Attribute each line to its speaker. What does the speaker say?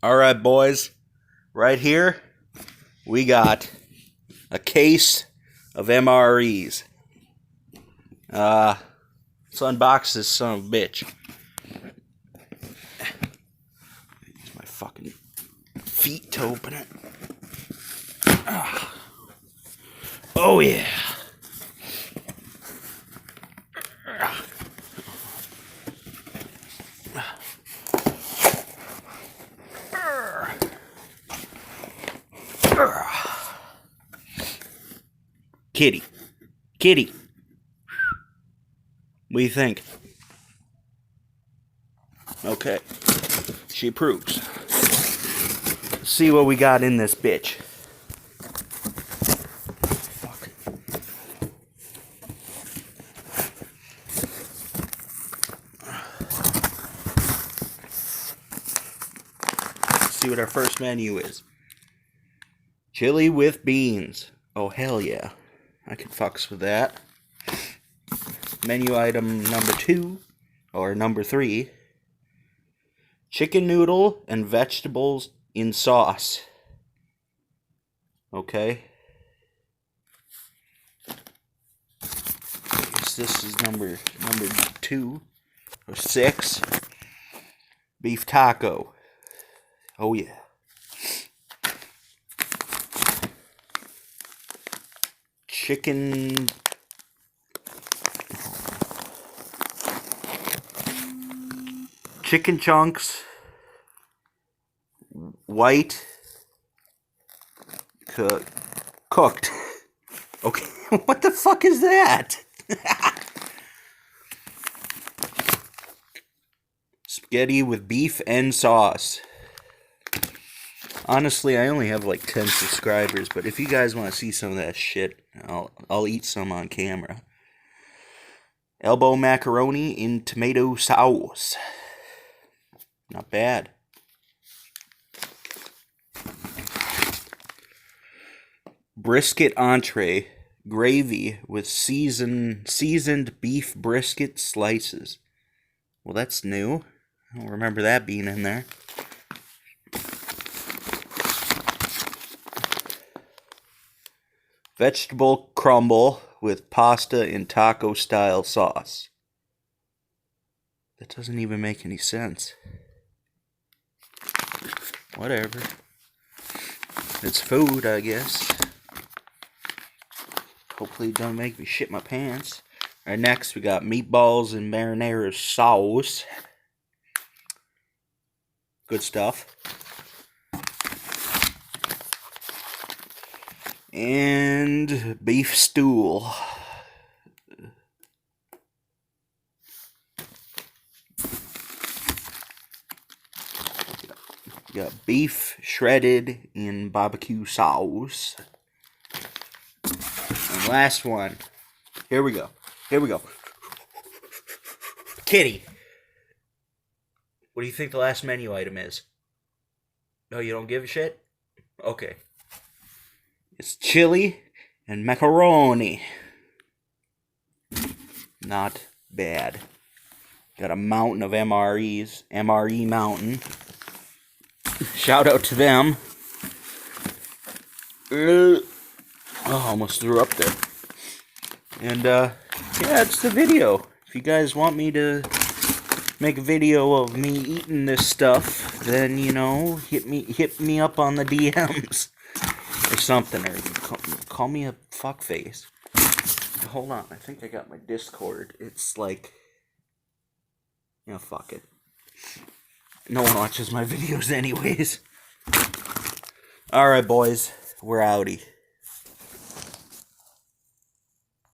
Speaker 1: Alright, boys. Right here, we got a case of MREs. Let's unbox this son of a bitch. Use my fucking feet to open it. Oh, yeah. Kitty. Kitty. What do you think? Okay. She approves. Let's see what we got in this bitch. Fuck. Let's see what our first menu is. Chili with beans. Oh, hell yeah. I can fucks with that. Menu item number 2, or number 3. Chicken noodle and vegetables in sauce. Okay. I guess this is number 2, or 6. Beef taco. Oh yeah. Chicken chunks, white, cooked. Okay, what the fuck is that? Spaghetti with beef and sauce. Honestly, I only have like 10 subscribers, but if you guys want to see some of that shit, I'll eat some on camera. Elbow macaroni in tomato sauce. Not bad. Brisket entree, gravy with seasoned beef brisket slices. Well, that's new. I don't remember that being in there. Vegetable crumble with pasta and taco style sauce. That doesn't even make any sense. Whatever. It's food, I guess. Hopefully it don't make me shit my pants. Alright, next we got meatballs and marinara sauce. Good stuff. And beef stool. Got beef shredded in barbecue sauce. And last one. Here we go. Kitty. What do you think the last menu item is? No, you don't give a shit? Okay. It's chili and macaroni. Not bad. Got a mountain of MREs. MRE mountain. Shout out to them. Oh, almost threw up there. And, yeah, it's the video. If you guys want me to make a video of me eating this stuff, then, you know, hit me up on the DMs. Or something, or call me a fuckface. Hold on, I think I got my Discord. It's like, you know, fuck it. No one watches my videos anyways. Alright, boys, we're outie.